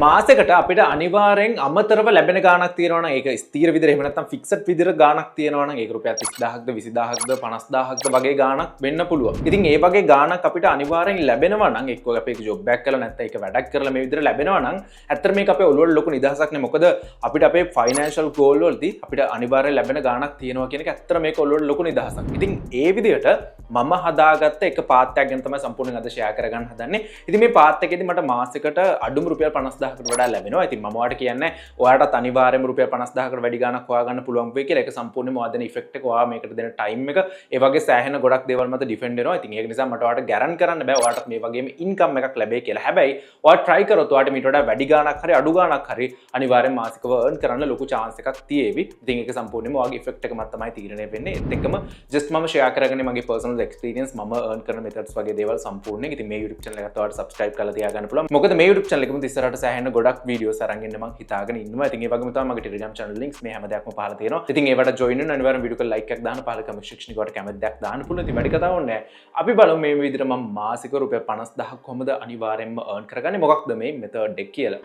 මාසෙකට අපිට අනිවාර්යෙන් අමතරව ලැබෙන ගාණක් තියෙනවා නම් ඒක ස්ථීර විදිහට එහෙම නැත්නම් ෆික්සඩ් විදිහට ගාණක් තියෙනවා නම් ඒක රුපියල් 30000ක්ද 20000ක්ද 50000ක්ද වගේ ගාණක් වෙන්න පුළුවන්. ඉතින් ඒ වගේ ගාණක් අපිට අනිවාර්යෙන් ලැබෙනවා නම් එක්ක අපි ඒක ජොබ් එකක් කරලා නැත්නම් ඒක වැඩක් කරලා මේ විදිහට ලැබෙනවා නම් ඇත්තට මේක අපේ ඔළුවට ලොකු නිදහසක් නේ. මොකද අපිට අපේ ෆයිනෑන්ෂල් ගෝල් වලදී අපිට අනිවාර්යෙන් ලැබෙන ගාණක් තියෙනවා කියන එක ඇත්තට මේක ඔළුවට ලොකු නිදහසක්. ඉතින් ඒ විදිහට මම හදාගත්ත එක පාත් එකක් ගැන තමයි සම්පූර්ණයෙන් අද ෂෙයා කරගන්න හදන්නේ. ඉතින් මේ පාත් එකේදී මට මාසෙකට අඩුම රුපියල් 50000කට වඩා ලැබෙනවා. ඉතින් මම ඔයාලට කියන්නේ ඔයාලටත් අනිවාර්යයෙන්ම රුපියල් 50000කට වැඩි ගාණක් හොයාගන්න පුළුවන් වෙයි කියලා. ඒක සම්පූර්ණයෙන්ම ඔයා දෙන ඉෆෙක්ට් එක ඔයා මේකට දෙන ටයිම් එක ඒ වගේ සෑහෙන ගොඩක් දේවල් මත ඩිපෙන්ඩ් වෙනවා. ඉතින් ඒක නිසා මට ඔයාලට ගැරන්ටි කරන්න බෑ ඔයාලටත් මේ වගේම ඉන්කම් එකක් ලැබෙයි කියලා. හැබැයි ඔයා try කරොත් ඔයාලට මීට වඩා වැඩි ගාණක් හරි අඩු ගාණක් හරි අනිවාර්යෙන් මාසිකව earn කරන්න ලොකු chance එකක් තියෙවි. ඉතින් ඒක සම්පූර්ණයෙන්ම ඔයාගේ ඉෆෙක්ට් එක මත තමයි තීරණය වෙන්නේ. ඒත් එක්කම just මම share කරගන්නේ මගේ personal experience මම earn කරන methods වගේ දේවල් සම්පූර්ණයෙන්. ඉතින් මේ YouTube channel එකට ඔයාලට subscribe කරලා තියාගන්න පුළුවන්. මොකද මේ YouTube channel එකෙම ඉස්සරහට සෑහෙන ගොඩක් videos අරන් එන්න මම හිතාගෙන ඉන්නවා. ඉතින් ඒ වගේම තමයි මගේ Telegram channel links මේ හැම දෙයක්ම පහළ තියෙනවා. ඉතින් ඒවට join වෙන්න අනිවාර්යෙන් video එක like එකක් දාන්න පහළ comment section එකට කැමති දෙයක් දාන්න පුළුවන්. ඉතින් වැඩි කතාවක් නැහැ. අපි බලමු මේ විදිහට මම මාසික රුපියල් 50000ක් කොහොමද අනිවාර්යෙන්ම earn කරගන්නේ මොකක්ද මේ method එක කියලා.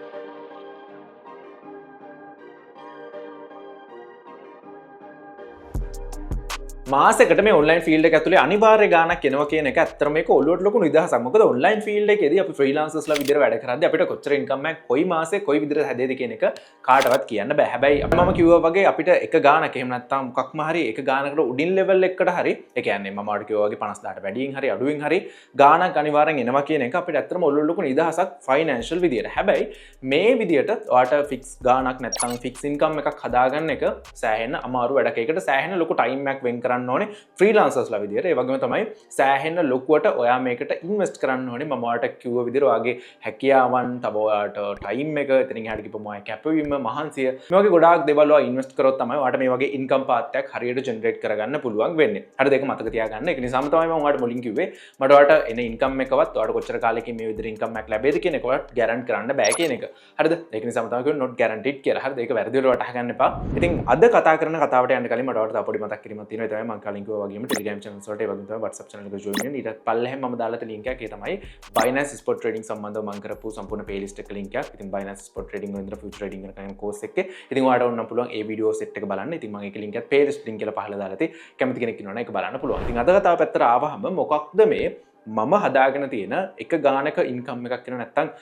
මාසෙකට මේ ඔන්ලයින් ෆීල්ඩ් එක ඇතුලේ අනිවාර්ය ගාණක් එනවා කියන එක ඇත්තටම මේක ඔළුවට ලොකු නිදහසක්. මොකද ඔන්ලයින් ෆීල්ඩ් එකේදී අපි ෆ්‍රීලාන්සර්ස්ලා විදිහට වැඩ කරද්දී අපිට කොච්චර ඉන්කම් එකක් කොයි මාසේ කොයි විදිහට හැදෙයිද කියන එක කාටවත් කියන්න බෑ. හැබැයි මම කිව්වා වගේ අපිට එක ගාණක් එහෙම නැත්නම් මොකක්ම හරි එක ගාණකට උඩින් ලෙවල් එකකට හරි ඒ කියන්නේ මම ඔයාලට කිව්වා වගේ 50000ට වැඩියෙන් හරි අඩුවෙන් හරි ගාණක් අනිවාර්යෙන් එනවා කියන එක අපිට ඇත්තටම ඔළුවට ලොකු නිදහසක් ෆයිනෑන්ෂල් විදිහට. හැබැයි මේ විදිහට ඔයාලට ෆික්ස් ගාණක් නැත්නම් ෆික්ස් ඉන්කම් එකක් හදාගන්න එක සෑහෙන අමාරු වැඩක්. ඒකට සෑහෙන ලොකු ටයිම් එකක් වෙන් කරන්න ඕනේ. ෆ්‍රීලාන්සර්ස්ලා විදිහට. ඒ වගේම තමයි සෑහෙන ලොකුවට ඔයා මේකට ඉන්වෙස්ට් කරන්න ඕනේ. මම ඔයාලට කිව්ව විදිහට ඔයාගේ හැකියාවන්, තව ඔයාලට ටයිම් එක, එතනින් එහාට ගිහපම ඔයා කැපවීම, මහන්සිය මේ වගේ ගොඩාක් දේවල් ඔයා ඉන්වෙස්ට් කරොත් තමයි ඔයාලට මේ වගේ ඉන්කම් පාත් එකක් හරියට ජෙනරේට් කරගන්න පුළුවන් වෙන්නේ. හරිද? ඒක මතක තියාගන්න. ඒක නිසාම තමයි මම ඔයාලට මුලින් කිව්වේ මට ඔයාලට එන ඉන්කම් එකවත් ඔයාලට කොච්චර කාලෙකින් මේ විදිහට ඉන්කම් එකක් ලැබෙයිද කියන එක ඔයාලට ගැරන්ටි කරන්න බෑ කියන එක. හරිද? ඒක නිසාම තමයි කිව්වේ not guaranteed කියලා. හරිද? ඒක වැරදි වලට වටහා ගන්න එපා. ඉතින් අද කතා කරන කතාවට යන්න කලින් මට ඔයාලට තව පොඩි මතක් කිරීමක් තියෙනවා. ඒ තමයි මම කලින් කිව්වා වගේම Telegram channels වලට ඒ වගේම තමයි WhatsApp channel එකට join වෙන්න. ඊට පල්ලෙහෙන් මම දාලා තියෙන link එක ඒ තමයි Binance spot trading සම්බන්ධව මම කරපු සම්පූර්ණ playlist එක link එකක්. ඉතින් Binance spot trading වල ඉඳලා future trading කරන course එකේ ඉතින් ඔයාලට ඕන නම් පුළුවන් ඒ video set එක බලන්න. ඉතින් මම ඒකේ link එක playlist link කියලා පහළ දාලා තියෙයි. කැමති කෙනෙක් ඉන්නවා නම් ඒක බලන්න පුළුවන්. ඉතින් අද කතාව පැත්තට ආවහම මොකක්ද මේ මම හදාගෙන තියෙන එක ගානක ඉන්කම් එකක් කියන නැත්තම්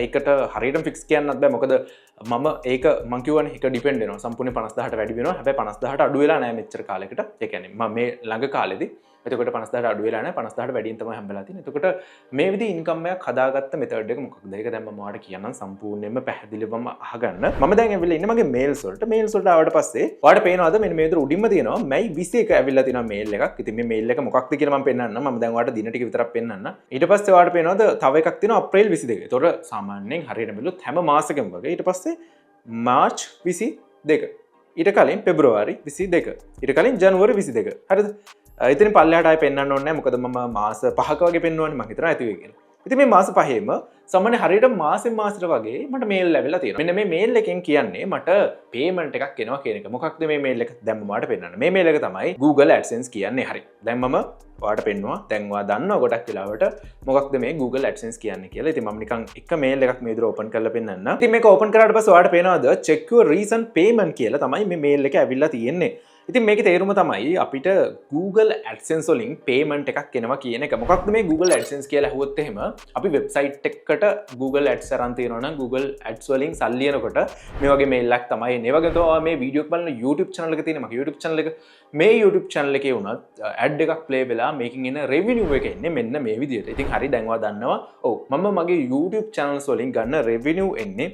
ඒකට හරියටම ෆික්ස් කියන්නත් බෑ. මොකද මම ඒක මං කියවනේ ඒක ඩිපෙන්ඩ් වෙනවා. සම්පූර්ණයෙන් 50000ට වැඩි වෙනවා. හැබැයි 50000ට අඩු වෙලා නැහැ මෙච්චර කාලෙකට. ඒ කියන්නේ මම මේ ළඟ කාලෙදී එතකොට 50000ට අඩු වෙලා නැහැ. 50000ට වැඩියෙන් තමයි හම්බෙලා තියෙන්නේ. එතකොට මේ විදිහ ඉන්කම් එකක් හදාගත්ත මෙතඩ් එක මොකක්ද? ඒක දැන් මම ඔයාලට කියන්නම් සම්පූර්ණයෙන්ම පැහැදිලිවම අහගන්න. මම දැන් ඇවිල්ලා ඉන්නේ මගේ මේල්ස් වලට. මේල්ස් වලට ආවට පස්සේ ඔයාලට පේනවාද මෙන්න මේ විදිහට උඩින්ම තියෙනවා මැයි 21 ඇවිල්ලා තියෙනවා මේල් එකක්. ඉතින් මේ මේල් එක මොකක්ද කියලා මම පෙන්නන්නම්. මම දැන් ඔයාලට දින ටික විතරක් පෙන්නන්න. ඊට පස්සේ ඔයාලට පේනවාද තව එකක් තියෙනවා අප්‍රේල් 22. ඒතකොට සාමාන්‍යයෙන් හරියට බැලුවොත් හැම මාසෙකම වගේ. ඊට පස්සේ මාර්ච් 22. ඊට කලින් පෙබ්‍රුවාරි 22. ඊට කලින් ජනවාරි 22. හරිද? ඉතින් පල්ලෙහාට ආයෙ පෙන්වන්න ඕනේ නැහැ. මොකද මම මාස 5ක වගේ පෙන්වන්නේ මම හිතනවා ඇති වෙයි කියලා. ඉතින් මේ මාස 5ෙම සාමාන්‍ය හරියට මාසෙන් මාසෙට වගේ මට මේල් ලැබිලා තියෙනවා. මෙන්න මේ මේල් එකෙන් කියන්නේ මට පේමන්ට් එකක් එනවා කියන එක. මොකක්ද මේ මේල් එක? දැන් මම ඔයාලට පෙන්නන්න. මේ මේල් එක තමයි Google AdSense කියන්නේ. හරි. දැන් මම ඔයාලට පෙන්නවා. දැන් ඔයා දන්නවා ගොඩක් වෙලාවට මොකක්ද මේ Google AdSense කියන්නේ කියලා. ඉතින් මම නිකන් එක මේල් එකක් මේ විදිහට ඕපන් කරලා පෙන්නන්න. ඉතින් මේක ඕපන් කරාට පස්සේ ඔයාලට පේනවාද check your recent payment කියලා තමයි මේ මේල් එක ඇවිල්ලා තියෙන්නේ. ඉතින් මේකේ තේරුම තමයි අපිට Google AdSense වලින් payment එකක් එනවා කියන එක. මොකක්ද මේ Google AdSense කියලා අහුවොත් එහෙම අපි වෙබ්සයිට් එකකට Google Ads අරන් තියනවා නම් Google Ads වලින් සල්ලි එනකොට මේ වගේ මේල් එකක් තමයි එන්නේ. ඒ වගේ තමයි මේ වීඩියෝ එක බලන YouTube channel එක තියෙන මගේ YouTube channel එක. මේ YouTube channel එකේ වුණත් ad එකක් play වෙලා මේකෙන් එන revenue එක එන්නේ මෙන්න මේ විදිහට. ඉතින් හරි දැන් ඔයා දන්නවා. ඔව් මම මගේ YouTube channels වලින් ගන්න revenue එන්නේ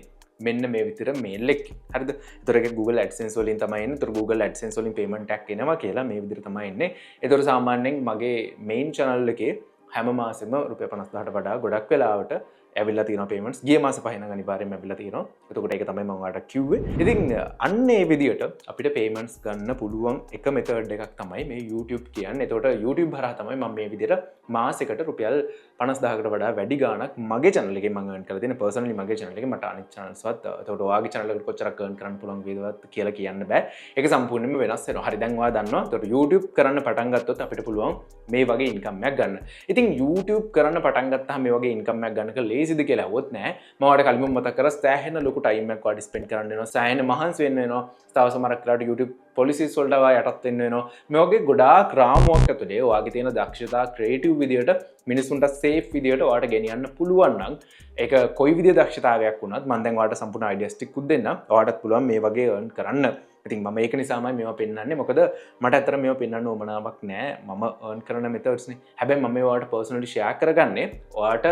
මෙන්න මේ විදිහට මේල් එකක්. හරිද? ඒතර ඒක Google AdSense වලින් තමයි එන්නේ. ඒතර Google AdSense වලින් payment එකක් එනවා කියලා මේ විදිහට තමයි එන්නේ. ඒතර සාමාන්‍යයෙන් මගේ main channel එකේ හැම මාසෙම රුපියල් 50000ට වඩා ගොඩක් වෙලාවට ඇවිල්ලා තියෙනවා payments. ගිය මාස පහින් නම් අනිවාර්යයෙන්ම ඇවිල්ලා තියෙනවා. එතකොට ඒක තමයි මම ඔයාලට කිව්වේ. ඉතින් අන්න ඒ විදිහට අපිට payments ගන්න පුළුවන් එක method එකක් තමයි මේ YouTube කියන්නේ. එතකොට YouTube හරහා තමයි මම මේ විදිහට මාසෙකට රුපියල් 50000කට වඩා වැඩි ගාණක් මගේ channel එකෙන් මම earn කරලා තියෙන. personally මගේ channel එකේ මට අනිත් channels වත් එතකොට ඔයාගේ channel එකට කොච්චරක් earn කරන්න පුළුවන් වේදවත් කියලා කියන්න බෑ. ඒක සම්පූර්ණයෙන්ම වෙනස් වෙනවා. හරි දැන් ඔයා දන්නවා. එතකොට YouTube කරන්න පටන් ගත්තොත් අපිට පුළුවන් මේ වගේ income එකක් ගන්න. ඉතින් ඉතින් YouTube කරන්න පටන් ගත්තාම මේ වගේ ඉන්කම් එකක් ගන්නක ලේසිද කියලා හොත් නෑ. මම ඔයාලට කලින්ම මතක් කරා සෑහෙන ලොකු ටයිම් එකක් ඔයාලට ස්පෙන්ඩ් කරන්න වෙනවා. සෑහෙන මහන්සි වෙන්න වෙනවා. තව සමහරක් වෙලාවට YouTube policies වලට ඔයා යටත් වෙන්න වෙනවා. මේ වගේ ගොඩාක් රාමුවක් ඇතුලේ ඔයාගේ තියෙන දක්ෂතා ක්‍රියේටිව් විදියට මිනිස්සුන්ට සේෆ් විදියට ඔයාලට ගෙනියන්න පුළුවන් නම් ඒක කොයි විදිය දක්ෂතාවයක් වුණත් මම දැන් ඔයාලට සම්පූර්ණ අයිඩියාස් ටික උත් දෙන්නම්. ඔයාලටත් පුළුවන් මේ වගේ earn කරන්න. ඉතින් මම ඒක නිසාමයි මේවා පෙන්වන්නේ. මොකද මට අතර මේවා පෙන්වන්න ඕමනාවක් නෑ. මම earn කරන methods නේ. හැබැයි මම මේවා ඔයාලට personally share කරගන්නේ ඔයාලට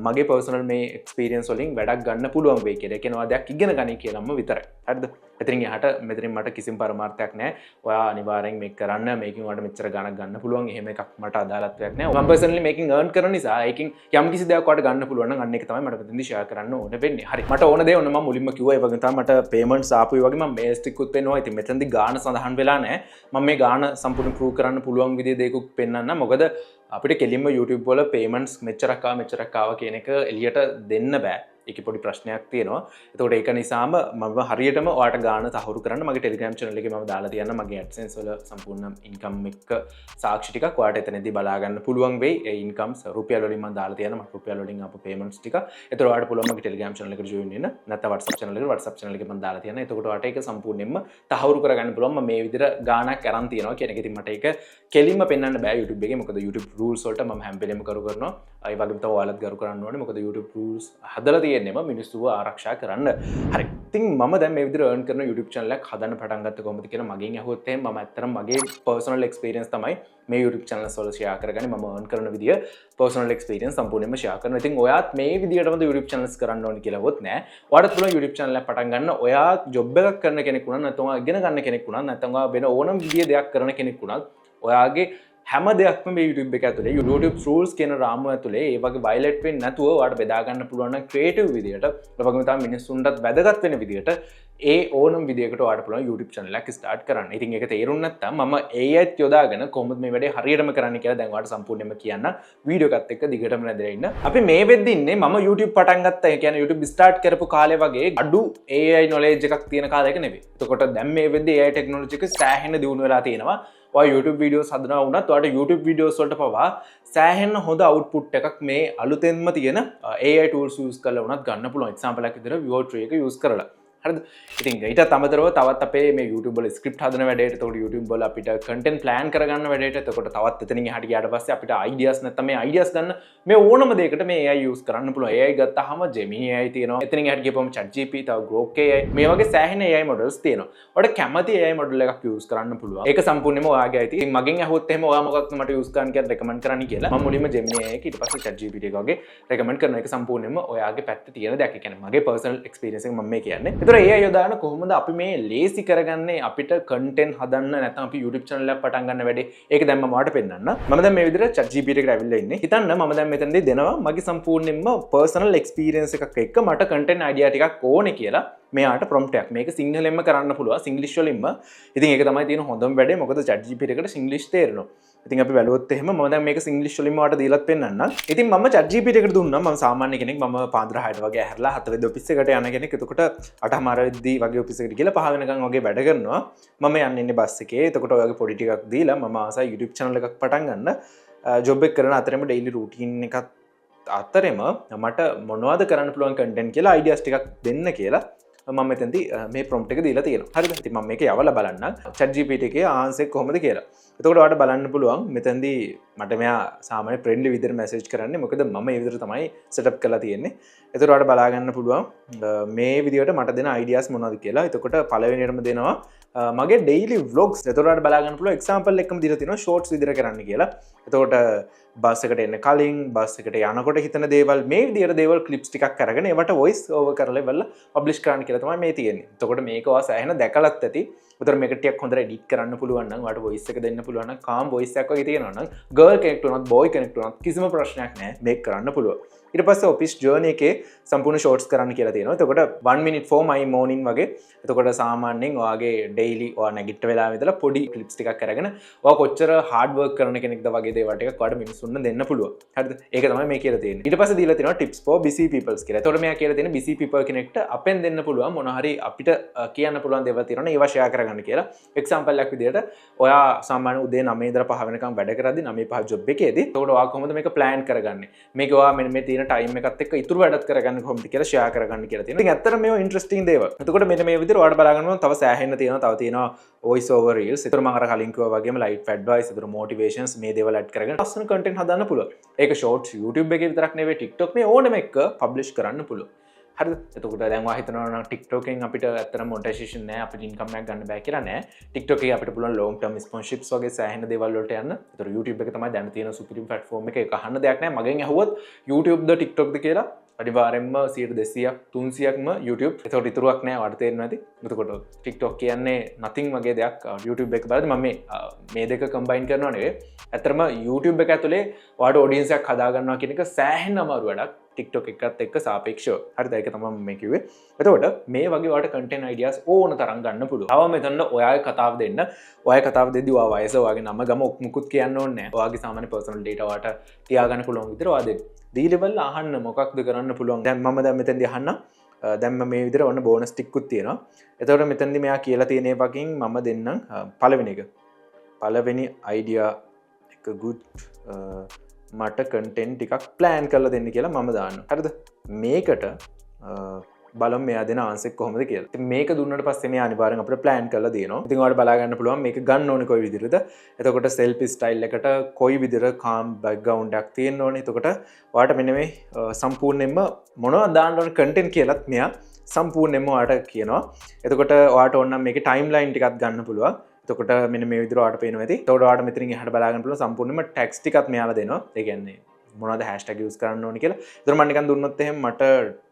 මගේ personal මේ experience වලින් වැඩක් ගන්න පුළුවන් වෙයි කියලා. ඒ කියන්නේ ඔයා දෙයක් ඉගෙන ගනි කියලාම විතරයි. හරිද? එතනින් එහාට මෙතනින් මට කිසිම පරමාර්ථයක් නෑ. ඔයා අනිවාර්යෙන් මේක කරන්න. මේකෙන් ඔයාලට මෙච්චර ගණක් ගන්න පුළුවන්. එහෙම එකක් මට අදාළත්වයක් නෑ. මම personally මේකෙන් earn කරන නිසා ඒකෙන් යම් කිසි දෙයක් ඔයාලට ගන්න පුළුවන් නම් අන්න ඒක තමයි මට මෙතනදී share කරන්න ඕන වෙන්නේ. හරි. මට ඕන දේ ඔන්න මම මුලින්ම කිව්වා ඒ වගේ තමයි මට payments ආපු වගේ මම mails ටිකුත් පෙන්වනවා. ඉතින් මෙතනදී ගාණ සඳහන් වෙලා නැහැ. මම මේ ගාණ සම්පූර්ණ ප්‍රූව් කරන්න පුළුවන් විදිය දෙයක්ත් පෙන්වන්න. මොකද අපිට කෙලින්ම YouTube වල payments මෙච්චරක් ආවා කියන එක එළියට දෙන්න බෑ. ඒකේ පොඩි ප්‍රශ්නයක් තියෙනවා. එතකොට ඒක නිසාම මම හරියටම ඔයාලට ගාණ තහවුරු කරන්න මගේ Telegram channel එකේ මම දාලා තියන්න මගේ AdSense වල සම්පූර්ණ income එක සාක්ෂි ටිකක් ඔයාලට එතනදී බලා ගන්න පුළුවන් වෙයි. ඒ incomes රුපියල් වලින් මම දාලා තියන්න මට රුපියල් වලින් ආපු payments ටික. එතකොට ඔයාලට පුළුවන් මගේ Telegram channel එකට join වෙන්න. නැත්නම් WhatsApp channel එකේ මම දාලා තියන්න. එතකොට ඔයාලට ඒක සම්පූර්ණයෙන්ම තහවුරු කරගන්න පුළුවන්. මම මේ විදිහට ගාණක් අරන් තියනවා කියන එක. ඉතින් මට ඒක කෙලින්ම පෙන්වන්න බෑ YouTube එකේ. මොකද YouTube rules වලට මම හැම වෙලෙම කරු කරනවා. ඒ වගේම තව ඔයාලත් කරු කරන්න ඕනේ. මොකද YouTube rules හදලා තියෙන්නේම මිනිස්සුව ආරක්ෂා කරන්න. හරි. ඉතින් මම දැන් මේ විදිහට earn කරන YouTube channel එකක් හදන්න පටන් ගත්තේ කොහොමද කියලා මගෙන් අහුවොත් එහෙනම් මම ඇත්තටම මගේ personal experience තමයි මේ YouTube channels වල share කරගන්නේ. මම earn කරන විදිය personal experience සම්පූර්ණයෙන්ම share කරනවා. ඉතින් ඔයාත් මේ විදිහටම YouTube channels කරන්න ඕනේ කියලා හොත් නෑ. ඔයාලට පුළුවන් YouTube channel එකක් පටන් ගන්න. ඔයා job එකක් කරන කෙනෙක් වුණා නැත්නම් ඔයා ඉගෙන ගන්න කෙනෙක් වුණා නැත්නම් ඔයා වෙන ඕනම විදිය දෙයක් කරන කෙනෙක් වුණත් ඔයාගේ හැම දෙයක්ම මේ YouTube එක ඇතුලේ YouTube rules කියන රාමුව ඇතුලේ ඒ වගේ violate වෙන්නේ නැතුව ඔයාලට බෙදා ගන්න පුළුවන් නම් creative විදියට ඒ වගේම තමයි මිනිස්සුන්ටත් වැදගත් වෙන විදියට ඒ ඕනම විදියකට ඔයාලට පුළුවන් YouTube channel එකක් start කරන්න. ඉතින් ඒක තේරුම් නැත්නම් මම AIත් යොදාගෙන කොහොමද මේ වැඩේ හරියටම කරන්න කියලා දැන් ඔයාලට සම්පූර්ණයෙන්ම කියන්න වීඩියෝ එකත් එක්ක දිගටම නැදලා ඉන්න. අපි මේ වෙද්දි ඉන්නේ මම YouTube පටන් ගත්තා. ඒ කියන්නේ YouTube start කරපු කාලේ වගේ අඩු AI knowledge එකක් තියෙන කාලයක නෙවෙයි. එතකොට දැන් මේ වෙද්දි AI technology එක සෑහෙන දියුණු වෙලා තියෙනවා. ඔයා YouTube videos හදනවා වුණත් ඔයාලට YouTube videos වලට පවා සෑහෙන හොඳ output එකක් මේ අලුතෙන්ම තියෙන AI tools use කරලා වුණත් ගන්න පුළුවන්. example එකක් විදිහට Veo 3 එක use කරලා. හරිද? ඉතින් ඊටත් අමතරව තවත් අපේ මේ YouTube වල script හදන වැඩේට එතකොට YouTube වල අපිට content plan කරගන්න වැඩේට එතකොට තවත් එතනින් එහාට ගියාට පස්සේ අපිට ideas නැත්නම් මේ ideas ගන්න මේ ඕනම දෙයකට මේ AI use කරන්න පුළුවන්. AI ගත්තාම Gemini AI තියෙනවා. එතනින් එහාට ගියපම ChatGPT තව Grok AI මේ වගේ සෑහෙන AI models තියෙනවා. ඔයාලට කැමති AI model එකක් use කරන්න පුළුවන්. ඒක සම්පූර්ණයෙන්ම ඔයාගේ අයිති. ඉතින් මගෙන් අහුවොත් එහෙම ඔයා මොකක්ද මට use කරන්න කියලා recommend කරන්න කියලා මම මුලින්ම Gemini AI එක ඊට පස්සේ ChatGPT එක වගේ recommend කරන එක සම්පූර්ණයෙන්ම ඔයාගේ පැත්තේ තියෙන දෙයක්. ඒ කියන්නේ මගේ personal experience එක මම මේ කියන්නේ. ඒතර AI යොදාන කොහොමද අපි මේ ලේසි කරගන්නේ අපිට content හදන්න නැත්නම් අපි YouTube channel එකක් පටන් ගන්න වැඩේ. ඒක දැන් මම ඔයාලට පෙන්නන්න. මම දැන් මේ විදිහට ChatGPT එකට ඇවිල්ලා ඉන්නේ. හිතන්න මම දැන් මෙතනදී දෙනවා මගේ සම්පූර්ණයෙන්ම personal experience එකක් එක්ක මට content idea ටිකක් ඕනේ කියලා මෙයාට prompt එකක්. මේක සිංහලෙන්ම කරන්න පුළුවන් English වලින්ම. ඉතින් ඒක තමයි තියෙන හොඳම වැඩේ. මොකද ChatGPT එකට English තේරෙනවා. ඉතින් අපි බැලුවොත් එහෙම මම දැන් මේක English වලින්ම ඔයාලට දීලත් පෙන්නන්න. ඉතින් මම ChatGPT එකට දුන්නා. මම සාමාන්‍ය කෙනෙක්. මම පාන්දර 6ට වගේ ඇහැරලා 7 වෙනි ඔෆිස් එකට යන කෙනෙක්. එතකොට 8:00 වෙද්දී වගේ ඔෆිස් එකට ගිහලා 5 වෙනකන් වගේ වැඩ කරනවා. මම යන්නේ ඉන්නේ බස් එකේ. එතකොට ඔයගේ පොඩි ටිකක් දීලා මම ආසයි YouTube channel එකක් පටන් ගන්න. ජොබ් එක කරන අතරෙම daily routine එකක් අතරෙම මට මොනවද කරන්න පුළුවන් content කියලා ideas ටිකක් දෙන්න කියලා මම මෙතනදී මේ prompt එක දීලා තියෙනවා. හරිද? ඉතින් මම මේක යවලා බලන්න ChatGPT එකේ answer එක කොහොමද කියලා. එතකොට ඔයාලට බලන්න පුළුවන් මෙතනදී මට මෙයා සාමාන්‍ය friendly විදිහට message කරන්නේ. මොකද මම මේ විදිහට තමයි setup කරලා තියෙන්නේ. එතකොට ඔයාලට බලා ගන්න පුළුවන් මේ විදිහට මට දෙන ideas මොනවද කියලා. එතකොට පළවෙනියටම දෙනවා මගේ daily vlogs. එතකොට ඔයාලට බලා ගන්න පුළුවන් example එකම දීලා තියෙනවා shorts විදිහට කරන්න කියලා. එතකොට බස් එකට එන්න කලින් බස් එකට යනකොට හිතන දේවල් මේ විදිහට දේවල් clips ටිකක් අරගෙන ඒවට voice over කරලා ඉවරලා publish කරන්න කියලා තමයි මේ තියෙන්නේ. එතකොට මේක ඔයා සෑහෙන දැකලත් ඇති. උතර මේක ටිකක් හොඳට edit කරන්න පුළුවන් නම් ඔයාලට voice එක දෙන්න පුළුවන් නම් calm voice එකක් වගේ තියෙනවා නම් girl කෙනෙක්ට උනත් boy කෙනෙක්ට උනත් කිසිම ප්‍රශ්නයක් නැහැ මේක කරන්න පුළුවන්. ඊට පස්සේ office journey එකේ සම්පූර්ණ shorts කරන්න කියලා තියෙනවා. එතකොට 1 minute for my morning වගේ. එතකොට සාමාන්‍යයෙන් ඔයාගේ daily ඔයා නැගිට වෙලාවෙ ඉඳලා පොඩි clips ටිකක් අරගෙන ඔයා කොච්චර hard work කරන කෙනෙක්ද වගේ දේවල් ටිකක් ඔයාලට මිනිස්සුන්ට දෙන්න පුළුවන්. හරිද? ඒක තමයි මේ කියලා තියෙන්නේ. ඊට පස්සේ දීලා තියෙනවා tips for busy people කියලා. එතකොට මෙයා කියලා තියෙන busy people කෙනෙක්ට අපෙන් දෙන්න පුළුවන් මොන හරි අපිට කියන්න පුළුවන් දේවල් තියෙනවා. ඒවා share කරගන්න කරගන්න කියලා. එක්සැම්පල් එකක් විදිහට ඔයා සාමාන්‍ය උදේ 9 ඉඳලා 5 වෙනකම් වැඩ කරද්දී 9 5 ජොබ් එකේදී එතකොට ඔයා කොහොමද මේක ප්ලෑන් කරගන්නේ? මේක ඔයා මෙන්න මේ තියෙන ටයිම් එකත් එක්ක ඉතුරු වැඩත් කරගන්නේ කොහොමද කියලා ෂෙයා කරගන්න කියලා තියෙනවා. ඉතින් ඇත්තටම මේවා ඉන්ටරෙස්ටිං දේවල්. එතකොට මෙන්න මේ විදිහට ඔයාලට බලා ගන්න ඕන තව සෑහෙන්න තියෙනවා. තව තියෙනවා voice over reels. ඒතර මම අර කලින් කිව්වා වගේම life advice, ඒතර motivations මේ දේවල් ඇඩ් කරගෙන ලස්සන content හදන්න පුළුවන්. ඒක shorts YouTube එකේ විතරක් නෙවෙයි TikTok මේ ඕනෙම එක publish කරන්න පුළුවන්. හරිද? එතකොට දැන් ඔයා හිතනවා නම් TikTok එකෙන් අපිට ඇත්තටම monetization නැහැ, අපිට income එකක් ගන්න බෑ කියලා නෑ. TikTok එකේ අපිට පුළුවන් long term sponsorships වගේ සෑහෙන දේවල් වලට යන්න. ඒතර YouTube එක තමයි දැන් තියෙන supreme platform එක. ඒක අහන්න දෙයක් නෑ. මගෙන් ඇහුවොත් YouTube ද TikTok ද කියලා අනිවාර්යෙන්ම 200ක් 300ක්ම YouTube. ඒතකොට ඉතුරුවක් නෑ ඔයාලට තේරෙන්නේ නැති. එතකොට TikTok කියන්නේ nothing වගේ දෙයක්. YouTube එක බලද්දි මම මේ දෙක combine කරනවා නෙවෙයි. ඇත්තටම YouTube එක ඇතුලේ ඔයාලට audience එකක් හදා ගන්නවා කියන එක සෑහෙන අමාරු වැඩක්. TikTok එකත් එක්ක සාපේක්ෂව. හරිද? ඒක තමයි මම කිව්වේ. එතකොට මේ වගේ ඔයාලට content ideas ඕන තරම් ගන්න පුළුවන්. තව මෙතන ඔයාගේ කතාව දෙන්න. ඔයාගේ කතාව දෙද්දි ඔයා වයස, ඔයාගේ නම, ගම මුකුත් කියන්න ඕනේ නැහැ. ඔයාගේ සාමාන්‍ය personal data ඔයාට තියාගන්න පුළුවන් විදිහට ඔයා දෙන්න. දී ලෙවල් අහන්න මොකක්ද කරන්න පුළුවන්. දැන් මම දැන් මෙතෙන්දී අහන්න. දැන් මම මේ විදිහට ඔන්න බෝනස් ටිකකුත් තියෙනවා. එතකොට මෙතෙන්දී මෙයා කියලා තියෙන ඒවාකින් මම දෙන්නම් පළවෙනි එක. පළවෙනි idea එක good මට කන්ටෙන්ට් ටිකක් ප්ලෑන් කරලා දෙන්න කියලා මම දාන්න. හරිද? මේකට බලමු මෙයා දෙන ආන්සර් එක කොහොමද කියලා. ඉතින් මේක දුන්නාට පස්සේ මෙයා අනිවාර්යෙන් අපිට ප්ලෑන් කරලා දෙනවා. ඉතින් ඔයාලට බලා ගන්න පුළුවන් මේක ගන්න ඕනේ කොයි විදිහටද. එතකොට selfie style එකට කොයි විදිහට calm background එකක් තියෙන්න ඕනේ. එතකොට ඔයාලට මෙන්න මේ සම්පූර්ණයෙන්ම මොනවද දාන්න ඕනේ කන්ටෙන්ට් කියලාත් මෙයා සම්පූර්ණයෙන්ම ඔයාලට කියනවා. එතකොට ඔයාලට ඕන නම් මේකේ timeline ටිකක් ගන්න පුළුවන්. එතකොට මෙන්න මේ විදිහට ඔයාලට පේනවා ඇති. එතකොට ඔයාලට මෙතනින් එහාට බලා ගන්න පුළුවන් සම්පූර්ණයෙන්ම ටැග්ස් ටිකක් මෙයාලා දෙනවා. ඒ කියන්නේ මොනවද hashtag use කරන්න ඕනේ කියලා. එතකොට මම නිකන් දුන්නොත් එහෙම මට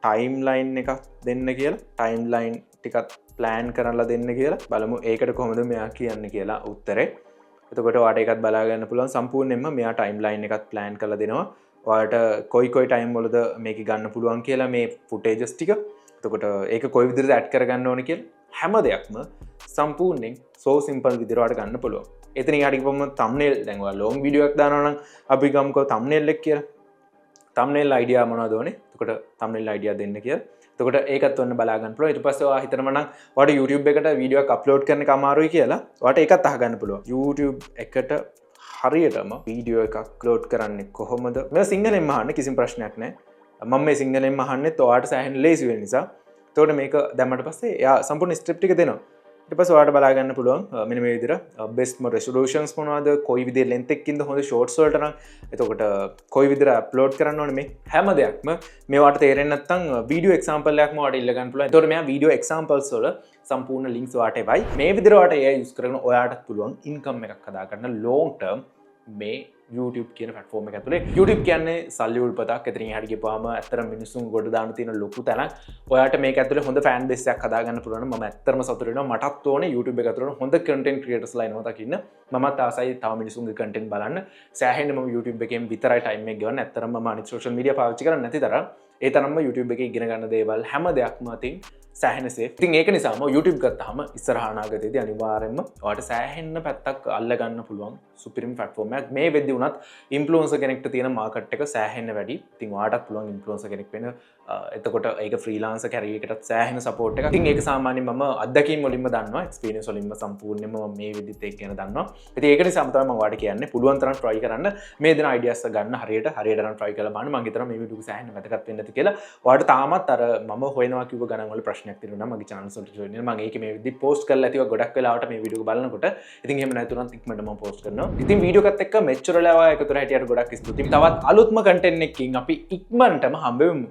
timeline එකක් දෙන්න කියලා. timeline ටිකක් plan කරලා දෙන්න කියලා. බලමු ඒකට කොහොමද මෙයා කියන්නේ කියලා උත්තරේ. එතකොට ඔයාලට ඒකත් බලා ගන්න පුළුවන් සම්පූර්ණයෙන්ම මෙයා timeline එකක් plan කරලා දෙනවා. ඔයාලට කොයි time වලද මේක ගන්න පුළුවන් කියලා මේ footages ටික. එතකොට ඒක කොයි විදිහට add කරගන්න ඕනේ කියලා හැම දෙයක්ම සම්පූර්ණයෙන් so simple විදිහට ඔයාලට ගන්න පුළුවන්. එතනින් යට ගිහම thumbnail දැන් ඔයා long video එකක් දානවා නම් අපි ගමුකෝ thumbnail එක කියලා. thumbnail idea මොනවද ඕනේ? එතකොට thumbnail idea දෙන්න කියලා. එතකොට ඒකත් ඔන්න බලා ගන්න පුළුවන්. ඊට පස්සේ ඔයා හිතනවා නම් ඔයාලට YouTube එකට වීඩියෝ එකක් අප්ලෝඩ් කරන්න එක අමාරුයි කියලා. ඔයාලට ඒකත් අහගන්න පුළුවන්. YouTube එකට හරියටම වීඩියෝ එකක් අප්ලෝඩ් කරන්නේ කොහොමද? මම සිංහලෙන්ම අහන්න කිසිම ප්‍රශ්නයක් නැහැ. මම මේ සිංහලෙන්ම අහන්නෙත් ඔයාලට සෑහෙන ලේසි වෙන නිසා. එතකොට මේක දැම්මට පස්සේ එයා සම්පූර්ණ ස්ටෙප් ටික දෙනවා. ඊට පස්සේ ඔයාලට බලා ගන්න පුළුවන් මෙන්න මේ විදිහට best resolutions මොනවද, කොයි විදිහේ length එකකින්ද හොඳ shorts වලට නම්, එතකොට කොයි විදිහට අප්ලෝඩ් කරන්න ඕනේ මේ හැම දෙයක්ම මේවට තේරෙන්නේ නැත්නම් වීඩියෝ එක්සැම්පල් එකක්ම ඔයාලට ඉල්ල ගන්න පුළුවන්. එතකොට මෙයා වීඩියෝ එක්සැම්පල්ස් වල සම්පූර්ණ links ඔයාලට එවයි. මේ විදිහට ඔයාලට AI use කරගෙන ඔයාලට පුළුවන් income එකක් හදා ගන්න long term මේ YouTube කියන platform එක ඇතුලේ. YouTube කියන්නේ සල්ලි උල්පතක්. එතනින් එහාට ගිහපුවාම ඇත්තටම මිනිස්සුන් ගොඩ දාන තියෙන ලොකු තැනක්. ඔයාට මේක ඇතුලේ හොඳ fan base එකක් හදා ගන්න පුළුවන් නම් මම ඇත්තටම සතුටු වෙනවා. මටත් ඕනේ YouTube එක ඇතුලේ හොඳ content creators ලා එනවා දකින්න. මමත් ආසයි තව මිනිස්සුන්ගේ content බලන්න. සෑහෙන්න මම YouTube එකෙන් විතරයි time එක ගෙවන්නේ. ඇත්තටම මම අනිත් social media පාවිච්චි කරන්නේ නැති තරම් ඒ තරම්ම YouTube එකේ ඉගෙන ගන්න දේවල් හැම දෙයක්ම අතින් සෑහෙන safe. ඉතින් ඒක නිසාම YouTube ගත්තාම ඉස්සරහා අනාගතයේදී අනිවාර්යයෙන්ම ඔයාලට සෑහෙන්න පැත්තක් අල්ල ගන්න පුළුවන් supreme platform එකක්. මේ වෙද්දි උනත් influencer කෙනෙක්ට තියෙන market එක සෑහෙන්න වැඩි. ඉතින් ඔයාලටත් පුළුවන් influencer කෙනෙක් වෙන්න. එතකොට ඒක freelancer career එකටත් සෑහෙන support එකක්. ඉතින් ඒක සාමාන්‍යයෙන් මම අත්දැකීම් වලින්ම දන්නවා. experience වලින්ම සම්පූර්ණයෙන්ම මම මේ වෙද්දිත් ඒක ගැන දන්නවා. ඉතින් ඒක නිසාම තමයි මම ඔයාලට කියන්නේ පුළුවන් තරම් try කරන්න මේ දෙන ideas ගන්න හරියට නම් try කරලා බලන්න. මම හිතනවා මේ වීඩියෝ එක සෑහෙන වැදගත් වෙන්න ඇති කියලා. ඔයාලට තාමත් අර මම හොයනවා කිව්ව ගණන් වල ප්‍රශ්නයක් තියෙනවා නම් මගේ channel එකට join වෙන්න. මම ඒකේ මේ විදිහට post කරලා ඇතිව ගොඩක් වෙලාවට මේ වීඩියෝ එක බලනකොට. ඉතින් එහෙම නැතුණත් ඉක්මනට මම post කරනවා. ඉතින් වීඩියෝ එකත් එක්ක මෙච්චර වෙලාව එකතුලා හිටියට ගොඩක් ස්තුතියි. තවත් අලුත්ම content එකකින් අපි ඉක්මනටම හම්බ වෙමු.